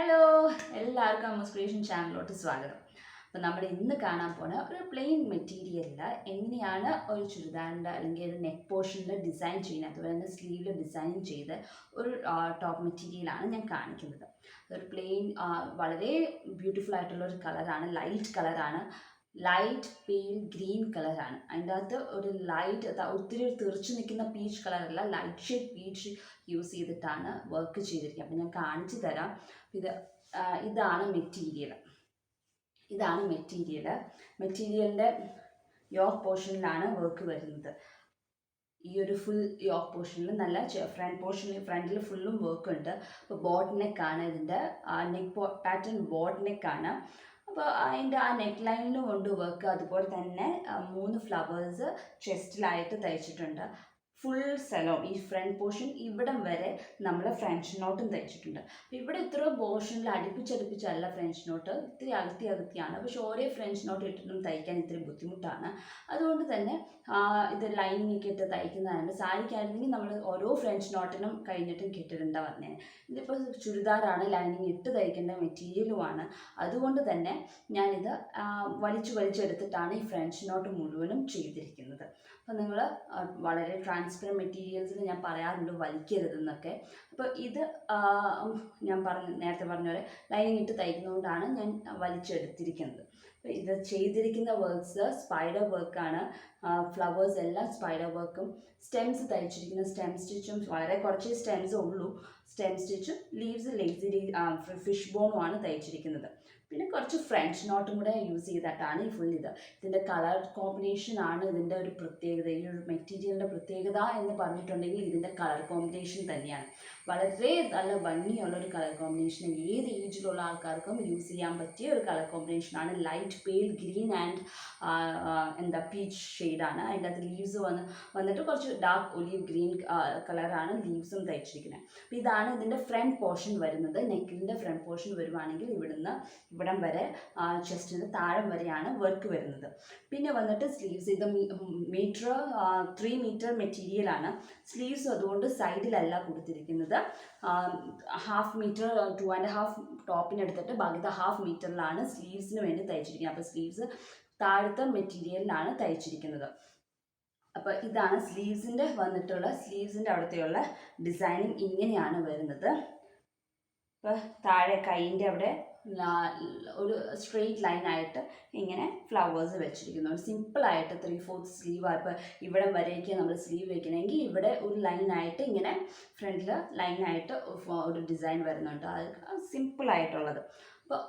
Hello എല്ലാവർക്കും അമ്മൂസ് creation ചാനലിലോട്ട് സ്വാഗതം. അപ്പോൾ നമ്മൾ ഇന്ന് കാണാൻ പോകുന്ന ഒരു പ്ലെയിൻ മെറ്റീരിയലിൽ എങ്ങനെയാണ് ഒരു ചുരിദാറിൻ്റെ അല്ലെങ്കിൽ ഒരു നെക്ക് പോർഷനിൽ ഡിസൈൻ ചെയ്യുന്നത്, അതുപോലെ തന്നെ സ്ലീവിൽ ഡിസൈൻ ചെയ്ത് ഒരു ടോപ്പ് മെറ്റീരിയലാണ് ഞാൻ കാണിക്കുന്നത്. അതൊരു പ്ലെയിൻ വളരെ ബ്യൂട്ടിഫുൾ ആയിട്ടുള്ള ഒരു കളറാണ്, ലൈറ്റ് കളറാണ്, ലൈറ്റ് പെയിൽ ഗ്രീൻ കളറാണ്. അതിൻ്റെ അകത്ത് ഒരു ലൈറ്റ് ഒത്തിരി തെറിച്ച് നിൽക്കുന്ന പീച്ച് കളറല്ല, ലൈറ്റ് ഷെയ്ഡ് പീച്ച് യൂസ് ചെയ്തിട്ടാണ് വർക്ക് ചെയ്തിരിക്കുന്നത്. അപ്പം ഞാൻ കാണിച്ചു തരാം. ഇതാണ് മെറ്റീരിയലിൻ്റെ യോക്ക് പോർഷനിലാണ് വർക്ക് വരുന്നത്. ഈ ഒരു ഫുൾ യോക്ക് പോർഷനിൽ നല്ല ഫ്രണ്ടിൽ ഫുള്ളും വർക്ക് ഉണ്ട്. അപ്പോൾ ബോട്ട് നെക്കാണ് ഇതിൻ്റെ നെക്ക് പാറ്റേൺ, ബോട്ട് നെക്കാണ്. അപ്പോൾ അതിൻ്റെ ആ നെക്ക് ലൈനിലും കൊണ്ട് വർക്ക്. അതുപോലെ തന്നെ 3 ഫ്ലവേഴ്സ് ചെസ്റ്റിലായിട്ട് തയ്ച്ചിട്ടുണ്ട്. ഫുൾ സ്ഥലവും ഈ ഫ്രണ്ട് പോർഷൻ ഇവിടം വരെ നമ്മൾ ഫ്രഞ്ച് നോട്ടും തയ്ച്ചിട്ടുണ്ട്. അപ്പോൾ ഇവിടെ ഇത്ര പോർഷനിൽ അടുപ്പിച്ചല്ല ഫ്രഞ്ച് നോട്ട്, ഇത്തിരി അകത്തിയാണ്. പക്ഷെ ഓരോ ഫ്രഞ്ച് നോട്ട് ഇട്ടിട്ടും തയ്ക്കാൻ ഇത്തിരി ബുദ്ധിമുട്ടാണ്. അതുകൊണ്ട് തന്നെ ഇത് ലൈനിങ് ഒക്കെ ഇട്ട് തയ്ക്കുന്നതാണ്. സാരിക്കായിരുന്നെങ്കിൽ നമ്മൾ ഓരോ ഫ്രഞ്ച് നോട്ടിനും കഴിഞ്ഞിട്ടും കിട്ടിട്ടുണ്ടാ വന്നേനെ. ഇതിപ്പോൾ ചുരിദാറാണ്, ലൈനിങ് ഇട്ട് തയ്ക്കേണ്ട മെറ്റീരിയലുമാണ്. അതുകൊണ്ട് തന്നെ ഞാനിത് വലിച്ചെടുത്തിട്ടാണ് ഈ ഫ്രഞ്ച് നോട്ട് മുഴുവനും ചെയ്തിരിക്കുന്നത്. അപ്പോൾ നിങ്ങൾ വളരെ ട്രാൻസ്പെറൻറ്റ് മെറ്റീരിയൽസിൽ ഞാൻ പറയാറുണ്ട് വലിക്കരുതെന്നൊക്കെ. അപ്പോൾ ഇത് ഞാൻ നേരത്തെ പറഞ്ഞ പോലെ ലൈനിങ് ഇട്ട് തയ്ക്കുന്നതുകൊണ്ടാണ് ഞാൻ വലിച്ചെടുത്തിരിക്കുന്നത്. അപ്പോൾ ഇത് ചെയ്തിരിക്കുന്ന വർക്ക്സ് സ്പൈഡർ വർക്കാണ്. ഫ്ലവേഴ്സ് എല്ലാം സ്പൈഡർ വർക്കും. സ്റ്റെംസ് തയ്ച്ചിരിക്കുന്ന സ്റ്റെം സ്റ്റിച്ചും വളരെ കുറച്ച് സ്റ്റെംസ് ഉള്ളൂ. സ്റ്റെം സ്റ്റിച്ചും ലീവ്സ് ലേസി ഫിഷ് ബോണുമാണ് തയ്ച്ചിരിക്കുന്നത്. പിന്നെ കുറച്ച് ഫ്രഞ്ച് നോട്ടും കൂടെ യൂസ് ചെയ്തിട്ടാണ് ഈ ഫുൾ ഇതിൻ്റെ കളർ കോമ്പിനേഷനാണ് ഇതിൻ്റെ ഒരു പ്രത്യേകത. ഈ ഒരു മെറ്റീരിയലിൻ്റെ പ്രത്യേകത എന്ന് പറഞ്ഞിട്ടുണ്ടെങ്കിൽ ഇതിൻ്റെ കളർ കോമ്പിനേഷൻ തന്നെയാണ്. വളരെ നല്ല ഭംഗിയുള്ളൊരു കളർ കോമ്പിനേഷൻ, ഏത് ഏജിലുള്ള ആൾക്കാർക്കും യൂസ് ചെയ്യാൻ പറ്റിയ ഒരു കളർ കോമ്പിനേഷനാണ്. Light pale green and peach ഷെയ്ഡാണ്. അതിൻ്റെ അകത്ത് ലീവ്സ് വന്നിട്ട് കുറച്ച് ഡാർക്ക് ഒലീവ് ഗ്രീൻ കളറാണ് ലീവ്സും തയ്ച്ചിരിക്കുന്നത്. അപ്പോൾ ഇതാണ് ഇതിൻ്റെ ഫ്രണ്ട് പോർഷൻ വരുന്നത്. നെക്കിൻ്റെ ഫ്രണ്ട് പോർഷൻ വരുവാണെങ്കിൽ ഇവിടം വരെ ചെസ്റ്റിൻ്റെ താഴം വരെയാണ് വർക്ക് വരുന്നത്. പിന്നെ വന്നിട്ട് സ്ലീവ്സ്, ഇത് 3 മീറ്റർ മെറ്റീരിയലാണ്. സ്ലീവ്സ് അതുകൊണ്ട് സൈഡിലല്ല കൊടുത്തിരിക്കുന്നത്. 1/2 മീറ്റർ 2.5 ടോപ്പിനെടുത്തിട്ട് ബാക്കിത്തെ 1/2 മീറ്ററിലാണ് സ്ലീവ്സിന് വേണ്ടി തയ്ച്ചിരിക്കുന്നത്. അപ്പോൾ സ്ലീവ്സ് താഴത്തെ മെറ്റീരിയലിലാണ് തയ്ച്ചിരിക്കുന്നത്. അപ്പോൾ ഇതാണ് സ്ലീവ്സിൻ്റെ അവിടത്തെയുള്ള ഡിസൈനിങ് ഇങ്ങനെയാണ് വരുന്നത്. ഇപ്പോൾ താഴെ കൈയിൻ്റെ അവിടെ ഒരു സ്ട്രെയിറ്റ് ലൈനായിട്ട് ഇങ്ങനെ ഫ്ലവേഴ്സ് വെച്ചിരിക്കുന്നു. ഒരു സിമ്പിളായിട്ട് 3/4 സ്ലീവ്. ഇപ്പോൾ ഇവിടെ വരെയൊക്കെ നമ്മൾ സ്ലീവ് വെക്കണമെങ്കിൽ ഇവിടെ ഒരു ലൈനായിട്ട് ഇങ്ങനെ ഫ്രണ്ടിൽ ലൈനായിട്ട് ഒരു ഡിസൈൻ വരുന്നുണ്ട്. അത് സിമ്പിളായിട്ടുള്ളത്. അപ്പോൾ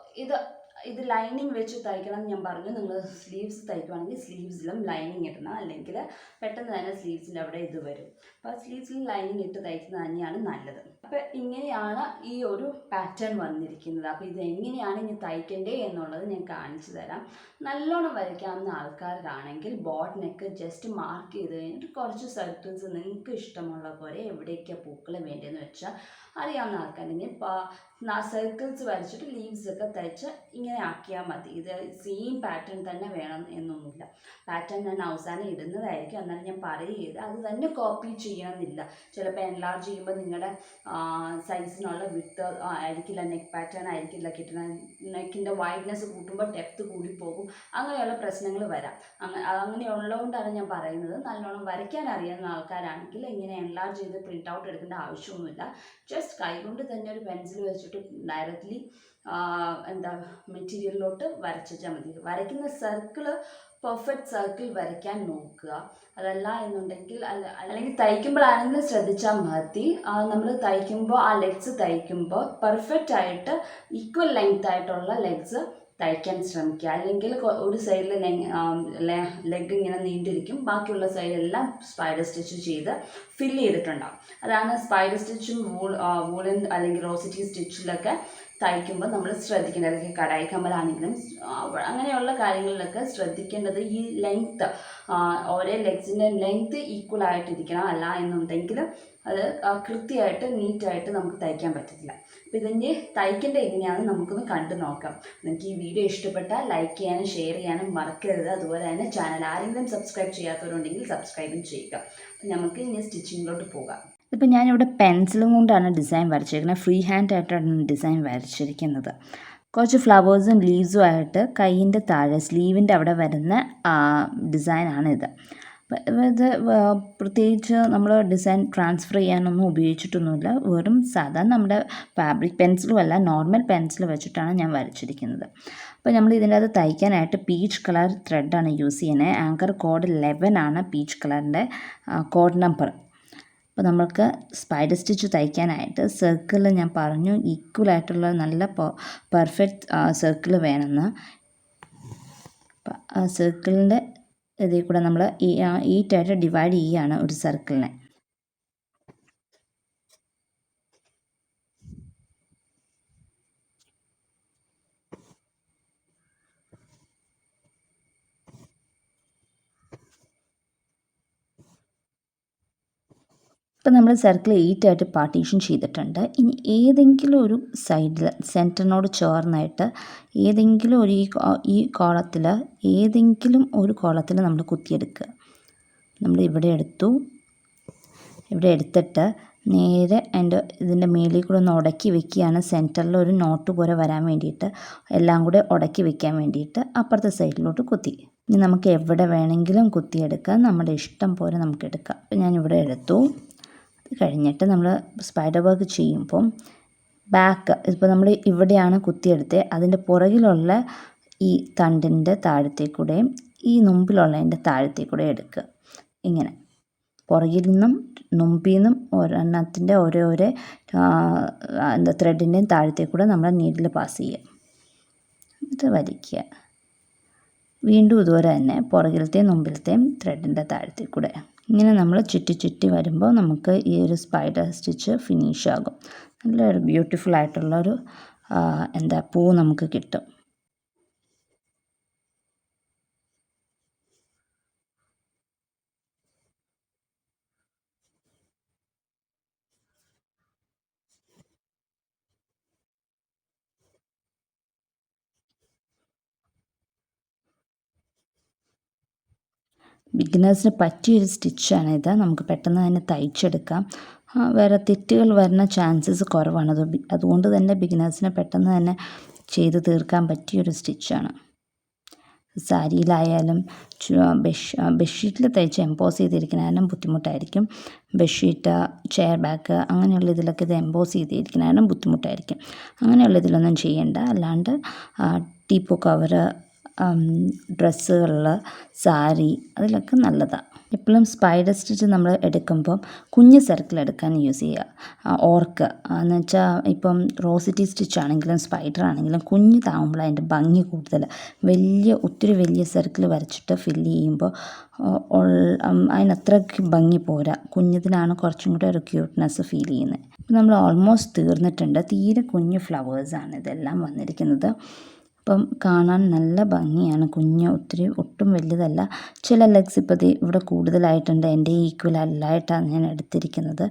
ഇത് ലൈനിങ് വെച്ച് തയ്ക്കണം എന്ന് ഞാൻ പറഞ്ഞു. നിങ്ങൾ സ്ലീവ്സ് തയ്ക്കുവാണെങ്കിൽ സ്ലീവ്സിലും ലൈനിങ് ഇടണം, അല്ലെങ്കിൽ പെട്ടെന്ന് തന്നെ സ്ലീവ്സിൻ്റെ അവിടെ ഇത് വരും. അപ്പോൾ സ്ലീവ്സിൽ ലൈനിങ് ഇട്ട് തയ്ക്കുന്നത് തന്നെയാണ് നല്ലത്. അപ്പോൾ ഇങ്ങനെയാണ് ഈ ഒരു പാറ്റേൺ വന്നിരിക്കുന്നത്. അപ്പോൾ ഇത് എങ്ങനെയാണ് ഇനി തയ്ക്കണ്ടേ എന്നുള്ളത് ഞാൻ കാണിച്ചു തരാം. നല്ലോണം വരയ്ക്കാവുന്ന ആൾക്കാർക്കാണെങ്കിൽ ബോട്ട് നെക്ക് ജസ്റ്റ് മാർക്ക് ചെയ്ത് കഴിഞ്ഞിട്ട് കുറച്ച് സർക്കിൾസ് നിങ്ങൾക്ക് ഇഷ്ടമുള്ള പോലെ എവിടേക്കാണ് പൂക്കൾ വേണ്ടതെന്ന് വെച്ചാൽ അറിയാവുന്ന ആൾക്കാരുണ്ടെങ്കിൽ സർക്കിൾസ് വരച്ചിട്ട് ലീവ്സൊക്കെ തയ്ച്ച് ഇങ്ങനെ ആക്കിയാൽ മതി. ഇത് സെയിം പാറ്റേൺ തന്നെ വേണം എന്നൊന്നുമില്ല. പാറ്റേൺ ഞാൻ അവസാനം ഇടുന്നതായിരിക്കും, എന്നാലും ഞാൻ പറയുക അത് തന്നെ കോപ്പി ചെയ്യണമെന്നില്ല. ചിലപ്പോൾ എൻലാർജ് ചെയ്യുമ്പോൾ നിങ്ങളുടെ സൈസിനുള്ള വിഡ്ത്ത് ആയിരിക്കില്ല, നെക്ക് പാറ്റേൺ ആയിരിക്കില്ല കിട്ടുന്നത്. നെക്കിൻ്റെ വൈഡ്നെസ് കൂട്ടുമ്പോൾ ഡെപ്ത് കൂടിപ്പോകും, അങ്ങനെയുള്ള പ്രശ്നങ്ങൾ വരാം. അങ്ങനെയുള്ളതുകൊണ്ടാണ് ഞാൻ പറയുന്നത്. നല്ലോണം വരയ്ക്കാൻ അറിയാവുന്ന ആൾക്കാരാണെങ്കിൽ ഇങ്ങനെ എൻലാർജ് ചെയ്ത് പ്രിൻ്റ് ഔട്ട് എടുക്കേണ്ട ആവശ്യമൊന്നുമില്ല. ജസ്റ്റ് കൈകൊണ്ട് തന്നെ ഒരു പെൻസിൽ വെച്ചിട്ട് ഡയറക്റ്റ്ലി മെറ്റീരിയലിലോട്ട് വരച്ചാൽ മതി. വരയ്ക്കുന്ന സർക്കിള് പെർഫെക്റ്റ് സർക്കിൾ വരയ്ക്കാൻ നോക്കുക. അതല്ല എന്നുണ്ടെങ്കിൽ അല്ലെങ്കിൽ തയ്ക്കുമ്പോഴാണെങ്കിലും ശ്രദ്ധിച്ചാൽ മതി. നമ്മൾ തയ്ക്കുമ്പോൾ ആ ലെഗ്സ് തയ്ക്കുമ്പോൾ പെർഫെക്റ്റ് ആയിട്ട് ഈക്വൽ ലെങ്ത് ആയിട്ടുള്ള ലെഗ്സ് തയ്ക്കാൻ ശ്രമിക്കുക. അല്ലെങ്കിൽ ഒരു സൈഡിൽ ലെഗ് ഇങ്ങനെ നീണ്ടിരിക്കും, ബാക്കിയുള്ള സൈഡെല്ലാം സ്പൈഡർ സ്റ്റിച്ച് ചെയ്ത് ഫില്ല് ചെയ്തിട്ടുണ്ടാകും. അതാണ് സ്പൈഡർ സ്റ്റിച്ചും വൂളൻ അല്ലെങ്കിൽ റോസിറ്റി സ്റ്റിച്ചിലൊക്കെ തയ്ക്കുമ്പോൾ നമ്മൾ ശ്രദ്ധിക്കേണ്ടത്. അല്ലെങ്കിൽ കടായി കമ്മലാണെങ്കിലും അങ്ങനെയുള്ള കാര്യങ്ങളിലൊക്കെ ശ്രദ്ധിക്കേണ്ടത് ഈ ലെങ്ത്ത്, ഓരോ ലെഗ്സിൻ്റെ ലെങ്ത്ത് ഈക്വൽ ആയിട്ടിരിക്കണം. അല്ല എന്നുണ്ടെങ്കിൽ അത് കൃത്യമായിട്ട് നീറ്റായിട്ട് നമുക്ക് തയ്ക്കാൻ പറ്റത്തില്ല. അപ്പോൾ ഇതിൻ്റെ തയ്ക്കേണ്ടത് എങ്ങനെയാണെന്ന് നമുക്കൊന്ന് കണ്ടു നോക്കാം. നിങ്ങൾക്ക് ഈ വീഡിയോ ഇഷ്ടപ്പെട്ടാൽ ലൈക്ക് ചെയ്യാനും ഷെയർ ചെയ്യാനും മറക്കരുത്. അതുപോലെ തന്നെ ചാനൽ ആരെങ്കിലും സബ്സ്ക്രൈബ് ചെയ്യാത്തവരുണ്ടെങ്കിൽ സബ്സ്ക്രൈബും ചെയ്യുക. അപ്പോൾ നമുക്ക് ഇനി സ്റ്റിച്ചിങ്ങിലോട്ട് പോകാം. ഇതിപ്പോൾ ഞാനിവിടെ പെൻസിലും കൊണ്ടാണ് ഡിസൈൻ വരച്ചിരിക്കുന്നത്. ഫ്രീ ഹാൻഡ് ആയിട്ടാണ് ഡിസൈൻ വരച്ചിരിക്കുന്നത്. കുറച്ച് ഫ്ലവേഴ്സും ലീവ്സും ആയിട്ട് കൈയിൻ്റെ താഴെ സ്ലീവിൻ്റെ അവിടെ വരുന്ന ഡിസൈനാണിത്. ഇത് പ്രത്യേകിച്ച് നമ്മൾ ഡിസൈൻ ട്രാൻസ്ഫർ ചെയ്യാനൊന്നും ഉപയോഗിച്ചിട്ടൊന്നുമില്ല. വെറും സാധാരണ നമ്മുടെ ഫാബ്രിക് പെൻസിലും അല്ല, നോർമൽ പെൻസിൽ വെച്ചിട്ടാണ് ഞാൻ വരച്ചിരിക്കുന്നത്. അപ്പോൾ നമ്മൾ ഇതിൻ്റെ അത് തയ്ക്കാനായിട്ട് പീച്ച് കളർ ത്രെഡാണ് യൂസ് ചെയ്യുന്നത്. ആങ്കർ കോഡ് 11 ആണ് പീച്ച് കളറിൻ്റെ കോഡ് നമ്പർ. അപ്പോൾ നമുക്ക് സ്പൈഡർ സ്റ്റിച്ച് തയ്ക്കാനായിട്ട് സർക്കിൾ ഞാൻ പറഞ്ഞു ഈക്വലായിട്ടുള്ള നല്ല പെർഫെക്റ്റ് സർക്കിൾ വേണമെന്ന്. അപ്പോൾ ആ സർക്കിളിൻ്റെ ഇതിൽ കൂടെ നമ്മൾ ഈറ്റായിട്ട് ഡിവൈഡ് ചെയ്യുകയാണ് ഒരു സർക്കിളിനെ. ഇപ്പോൾ നമ്മൾ സർക്കിൾ 8 ആയിട്ട് പാർട്ടീഷൻ ചെയ്തിട്ടുണ്ട്. ഇനി ഏതെങ്കിലും ഒരു സൈഡിൽ സെൻറ്ററിനോട് ചേർന്നായിട്ട് ഏതെങ്കിലും ഒരു ഈ കോളത്തിൽ ഏതെങ്കിലും ഒരു കോളത്തിൽ നമ്മൾ കുത്തിയെടുക്കുക. നമ്മൾ ഇവിടെ എടുത്തു. ഇവിടെ എടുത്തിട്ട് നേരെ ഇതിൻ്റെ മേളിൽ കൂടെ ഒന്ന് ഉടക്കി വെക്കുകയാണ്. സെൻറ്ററിൽ ഒരു നോട്ട് പോലെ വരാൻ വേണ്ടിയിട്ട് എല്ലാം കൂടെ ഉടക്കി വെക്കാൻ വേണ്ടിയിട്ട് അപ്പുറത്തെ സൈഡിലോട്ട് കുത്തി. ഇനി നമുക്ക് എവിടെ വേണമെങ്കിലും കുത്തിയെടുക്കാം. നമ്മുടെ ഇഷ്ടം പോലെ നമുക്ക് എടുക്കാം. അപ്പോൾ ഞാനിവിടെ എടുത്തു. കഴിഞ്ഞിട്ട് നമ്മൾ സ്പൈഡർ വർക്ക് ചെയ്യുമ്പം ബാക്ക് ഇപ്പോൾ നമ്മൾ ഇവിടെയാണ് കുത്തിയെടുത്ത് അതിൻ്റെ പുറകിലുള്ള ഈ തണ്ടിൻ്റെ താഴത്തേക്കൂടെയും ഈ മുമ്പിലുള്ളതിൻ്റെ താഴത്തേക്കൂടെ എടുക്കുക. ഇങ്ങനെ പുറകിൽ നിന്നും മുമ്പിൽ നിന്നും ഒരെണ്ണത്തിൻ്റെ ഓരോരോ ത്രെഡിൻ്റെയും താഴത്തേക്കൂടെ നമ്മൾ നീഡിൽ പാസ് ചെയ്യുക. ഇത് വലിക്കുക. വീണ്ടും ഇതുപോലെ തന്നെ പുറകിലത്തെയും മുമ്പിലത്തെയും ത്രെഡിൻ്റെ താഴത്തേക്കൂടെ ഇങ്ങനെ നമ്മൾ ചുറ്റി ചുറ്റി വരുമ്പോൾ നമുക്ക് ഈ ഒരു സ്പൈഡർ സ്റ്റിച്ച് ഫിനിഷ് ആകും. നല്ലൊരു ബ്യൂട്ടിഫുൾ ആയിട്ടുള്ളൊരു പൂ നമുക്ക് കിട്ടും. ബിഗിനേഴ്സിന് പറ്റിയൊരു സ്റ്റിച്ചാണിത്. നമുക്ക് പെട്ടെന്ന് തന്നെ തയ്ച്ചെടുക്കാം. വേറെ തെറ്റുകൾ വരുന്ന ചാൻസസ് കുറവാണ്. അതുകൊണ്ട് തന്നെ ബിഗിനേഴ്സിന് പെട്ടെന്ന് തന്നെ ചെയ്ത് തീർക്കാൻ പറ്റിയൊരു സ്റ്റിച്ചാണ്. സാരിയിലായാലും ബെഡ്ഷീറ്റിൽ തയ്ച്ച് എംബോസ് ചെയ്തിരിക്കുന്നതിനും ബുദ്ധിമുട്ടായിരിക്കും. ബെഡ്ഷീറ്റ്, ചെയർ ബാക്ക് അങ്ങനെയുള്ള ഇതിലൊക്കെ ഇത് എംബോസ് ചെയ്തിരിക്കുന്നതിനും ബുദ്ധിമുട്ടായിരിക്കും. അങ്ങനെയുള്ള ഇതിലൊന്നും ചെയ്യേണ്ട. അല്ലാണ്ട് ടീപ്പോ കവറ്, ഡ്രസ്സുകളിൽ, സാരി അതിലൊക്കെ നല്ലതാണ്. എപ്പോഴും സ്പൈഡർ സ്റ്റിച്ച് നമ്മൾ എടുക്കുമ്പം കുഞ്ഞ് സർക്കിൾ എടുക്കാൻ യൂസ് ചെയ്യുക. ഓർക്ക് എന്ന് വെച്ചാൽ ഇപ്പം റോസിറ്റി സ്റ്റിച്ച് ആണെങ്കിലും സ്പൈഡർ ആണെങ്കിലും കുഞ്ഞ് താവുമ്പോൾ അതിൻ്റെ ഭംഗി കൂടുതൽ. ഒത്തിരി വലിയ സർക്കിൾ വരച്ചിട്ട് ഫില്ല് ചെയ്യുമ്പോൾ അതിനത്രയ്ക്ക് ഭംഗി പോരാ. കുഞ്ഞതിനാണ് കുറച്ചും കൂടെ ഒരു ക്യൂട്ട്നെസ് ഫീൽ ചെയ്യുന്നത്. ഇപ്പം നമ്മൾ ഓൾമോസ്റ്റ് തീർന്നിട്ടുണ്ട്. തീരെ കുഞ്ഞ് ഫ്ലവേഴ്സാണ് ഇതെല്ലാം വന്നിരിക്കുന്നത്. അപ്പം കാണാൻ നല്ല ഭംഗിയാണ്. ഒട്ടും വലുതല്ല. ചില ലെഗ്സ് ഇപ്പോൾ ഇവിടെ കൂടുതലായിട്ടുണ്ട്. എൻ്റെ ഈക്വൽ അല്ലായിട്ടാണ് ഞാൻ എടുത്തിരിക്കുന്നത്.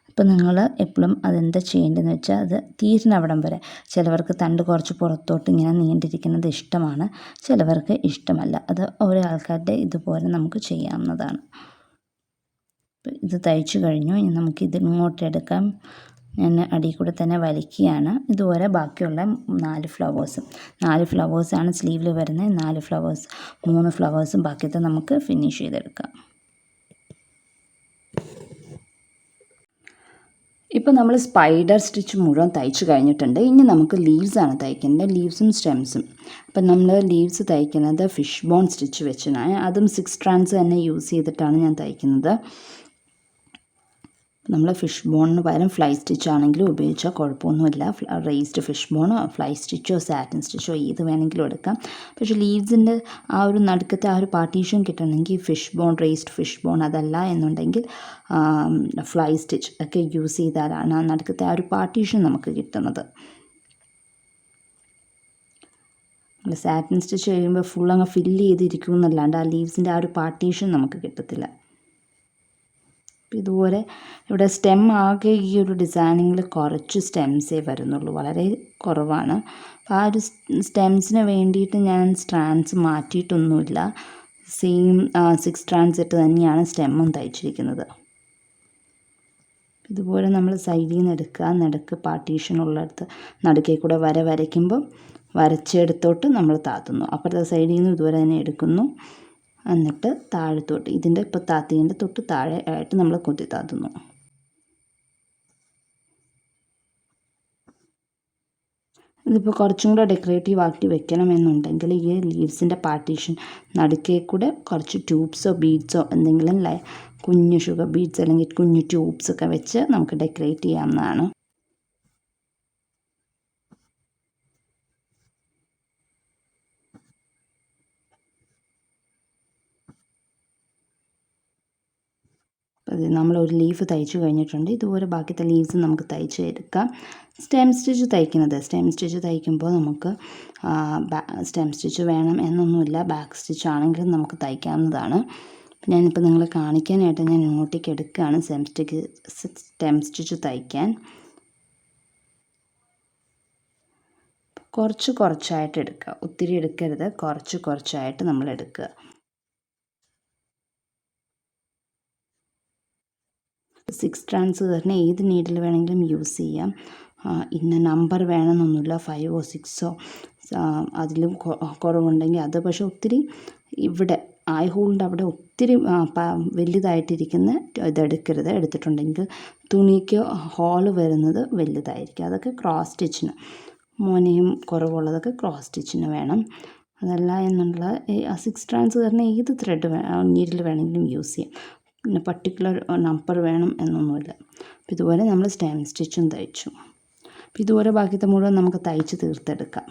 അപ്പോൾ നിങ്ങൾ എപ്പോഴും അതെന്താ ചെയ്യേണ്ടതെന്ന് വെച്ചാൽ അത് തീരുന്നവിടം വരെ. ചിലവർക്ക് തണ്ട് കുറച്ച് പുറത്തോട്ട് ഇങ്ങനെ നീണ്ടിരിക്കുന്നത് ഇഷ്ടമാണ്, ചിലവർക്ക് ഇഷ്ടമല്ല. അത് ഓരോ ആൾക്കാരുടെ ഇതുപോലെ നമുക്ക് ചെയ്യാവുന്നതാണ്. ഇത് തയ്ച്ചു കഴിഞ്ഞു. ഇനി നമുക്ക് ഇതിങ്ങോട്ട് എടുക്കാം. ഞാൻ അടിയിൽ കൂടെ തന്നെ വലിക്കുകയാണ്. ഇതുപോലെ ബാക്കിയുള്ള 4 ഫ്ലവേഴ്സാണ് സ്ലീവിൽ വരുന്നത്. 4 ഫ്ലവേഴ്സ്, 3 ഫ്ലവേഴ്സും ബാക്കിയത്തെ നമുക്ക് ഫിനിഷ് ചെയ്തെടുക്കാം. ഇപ്പോൾ നമ്മൾ സ്പൈഡർ സ്റ്റിച്ച് മുഴുവൻ തയ്ച്ചു കഴിഞ്ഞിട്ടുണ്ട്. ഇനി നമുക്ക് ലീവ്സാണ് തയ്ക്കേണ്ടത്, ലീവ്സും സ്റ്റെംസും. അപ്പം നമ്മൾ ലീവ്സ് തയ്ക്കുന്നത് ഫിഷ് ബോൺ സ്റ്റിച്ച് വെച്ചാണ്. അതും 6 സ്ട്രാൻഡ്സ് തന്നെ യൂസ് ചെയ്തിട്ടാണ് ഞാൻ തയ്ക്കുന്നത്. നമ്മൾ ഫിഷ് ബോണിന് പകരം ഫ്ലൈ സ്റ്റിച്ച് ആണെങ്കിലും ഉപയോഗിച്ചാൽ കുഴപ്പമൊന്നുമില്ല. റേസ്ഡ് ഫിഷ് ബോണോ ഫ്ലൈ സ്റ്റിച്ചോ സാറ്റിൻ സ്റ്റിച്ചോ ഏത് വേണമെങ്കിലും എടുക്കാം. പക്ഷേ ലീവ്സിൻ്റെ ആ ഒരു നടുക്കത്തെ ആ ഒരു പാർട്ടീഷൻ കിട്ടണമെങ്കിൽ റേസ്ഡ് ഫിഷ് ബോൺ അതല്ല എന്നുണ്ടെങ്കിൽ ഫ്ലൈ സ്റ്റിച്ച് ഒക്കെ യൂസ് ചെയ്താലാണ് ആ നടുക്കത്തെ ആ ഒരു പാർട്ടീഷൻ നമുക്ക് കിട്ടുന്നത്. സാറ്റിൻ സ്റ്റിച്ച് കഴിയുമ്പോൾ ഫുൾ അങ്ങ് ഫില്ല് ചെയ്തിരിക്കും എന്നല്ലാണ്ട് ആ ലീവ്സിൻ്റെ ആ ഒരു പാർട്ടീഷൻ നമുക്ക് കിട്ടത്തില്ല. ഇതുപോലെ ഇവിടെ സ്റ്റെം ആകെ ഈ ഒരു ഡിസൈനിങ്ങിൽ കുറച്ച് സ്റ്റെംസേ വരുന്നുള്ളൂ, വളരെ കുറവാണ്. അപ്പോൾ ആ ഒരു സ്റ്റെംസിന് വേണ്ടിയിട്ട് ഞാൻ സ്ട്രാൻഡ്സ് മാറ്റിയിട്ടൊന്നുമില്ല. സെയിം 6 സ്ട്രാൻഡ്സ് ഇട്ട് തന്നെയാണ് സ്റ്റെമ്മും തയ്ച്ചിരിക്കുന്നത്. ഇതുപോലെ നമ്മൾ സൈഡിൽ നിന്ന് എടുക്കുക, നടുക്ക് പാർട്ടീഷനുള്ളിടത്ത് നടുക്കേ കൂടെ വര വരയ്ക്കുമ്പോൾ വരച്ചെടുത്തോട്ട് നമ്മൾ താത്തുന്നു. അപ്പുറത്തെ സൈഡിൽ നിന്ന് ഇതുപോലെ തന്നെ എടുക്കുന്നു. എന്നിട്ട് താഴത്തോട്ട് ഇതിൻ്റെ ഇപ്പോൾ താത്തിൻ്റെ തൊട്ട് താഴെ ആയിട്ട് നമ്മൾ കുത്തി താത്തുന്നു. ഇതിപ്പോൾ കുറച്ചും കൂടെ ഡെക്കറേറ്റീവ് ആക്കി വെക്കണമെന്നുണ്ടെങ്കിൽ ഈ ലീവ്സിൻ്റെ പാർട്ടീഷൻ നടുക്കേ കൂടെ കുറച്ച് ട്യൂബ്സോ ബീഡ്സോ എന്തെങ്കിലും കുഞ്ഞു ഷുഗർ ബീഡ്സ് അല്ലെങ്കിൽ കുഞ്ഞു ട്യൂബ്സൊക്കെ വെച്ച് നമുക്ക് ഡെക്കറേറ്റ് ചെയ്യാവുന്നതാണ്. നമ്മളൊരു ലീഫ് തയ്ച്ചു കഴിഞ്ഞിട്ടുണ്ട്. ഇതുപോലെ ബാക്കിത്തെ ലീവ്സ് നമുക്ക് തയ്ച്ച് എടുക്കാം. സ്റ്റെം സ്റ്റിച്ച് തയ്ക്കുമ്പോൾ നമുക്ക് സ്റ്റെം സ്റ്റിച്ച് വേണം എന്നൊന്നുമില്ല. ബാക്ക് സ്റ്റിച്ച് ആണെങ്കിലും നമുക്ക് തയ്ക്കാവുന്നതാണ്. ഞാനിപ്പോൾ നിങ്ങളെ കാണിക്കാനായിട്ട് ഞാൻ ഇങ്ങോട്ടേക്ക് എടുക്കുകയാണ് സ്റ്റെം സ്റ്റിച്ച് തയ്ക്കാൻ. കുറച്ചായിട്ട് എടുക്കുക, ഒത്തിരി എടുക്കരുത്, കുറച്ചായിട്ട് നമ്മൾ എടുക്കുക. സിക്സ് സ്ട്രാൻഡ്സ് തന്നെ ഏത് നീഡിൽ വേണമെങ്കിലും യൂസ് ചെയ്യാം. ഇന്ന നമ്പർ വേണമെന്നൊന്നുമില്ല, 5ഓ 6ഓ അതിലും കുറവുണ്ടെങ്കിൽ അത്. പക്ഷേ ഒത്തിരി ഇവിടെ ഐ ഹോളിൻ്റെ അവിടെ ഒത്തിരി വലുതായിട്ടിരിക്കുന്ന ഇതെടുക്കരുത്. എടുത്തിട്ടുണ്ടെങ്കിൽ തുണിക്ക് ഹോള് വരുന്നത് വലുതായിരിക്കും. അതൊക്കെ ക്രോസ് സ്റ്റിച്ചിന്, മോനെയും കുറവുള്ളതൊക്കെ ക്രോസ് സ്റ്റിച്ചിന് വേണം. അതല്ല എന്നുള്ള 6 സ്ട്രാൻഡ്സ് തന്നെ ഏത് ത്രെഡ് നീഡിൽ വേണമെങ്കിലും യൂസ് ചെയ്യാം. പിന്നെ പർട്ടിക്കുലർ നമ്പർ വേണം എന്നൊന്നുമില്ല. അപ്പോൾ ഇതുപോലെ നമ്മൾ സ്റ്റെം സ്റ്റിച്ചും തയ്ച്ചു. അപ്പോൾ ഇതുപോലെ ബാക്കിത്തെ മുഴുവൻ നമുക്ക് തയ്ച്ച് തീർത്തെടുക്കാം.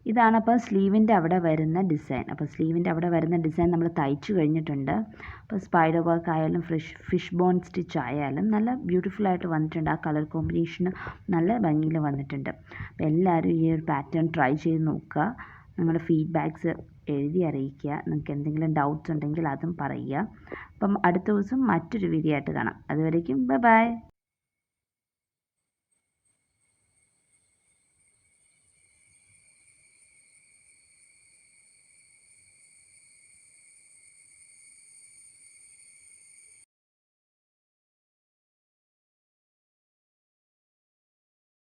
ഇതാണ് അപ്പോൾ സ്ലീവിൻ്റെ അവിടെ വരുന്ന ഡിസൈൻ. അപ്പോൾ സ്ലീവിൻ്റെ അവിടെ വരുന്ന ഡിസൈൻ നമ്മൾ തയ്ച്ചു കഴിഞ്ഞിട്ടുണ്ട്. അപ്പോൾ സ്പൈഡർ വർക്ക് ആയാലും ഫിഷ് ബോൺ സ്റ്റിച്ച് ആയാലും നല്ല ബ്യൂട്ടിഫുള്ളായിട്ട് വന്നിട്ടുണ്ട്. ആ കളർ കോമ്പിനേഷന് നല്ല ഭംഗിയിൽ വന്നിട്ടുണ്ട്. അപ്പോൾ എല്ലാവരും ഈ ഒരു പാറ്റേൺ ട്രൈ ചെയ്ത് നോക്കുക. നിങ്ങളുടെ ഫീഡ്ബാക്ക്സ് എഴുതി അറിയിക്കുക. നിങ്ങൾക്ക് എന്തെങ്കിലും ഡൗട്ട്സ് ഉണ്ടെങ്കിൽ അതും പറയുക. അപ്പം അടുത്ത ദിവസം മറ്റൊരു വീഡിയോ ആയിട്ട് കാണാം. അതുവരേക്കും ബൈ.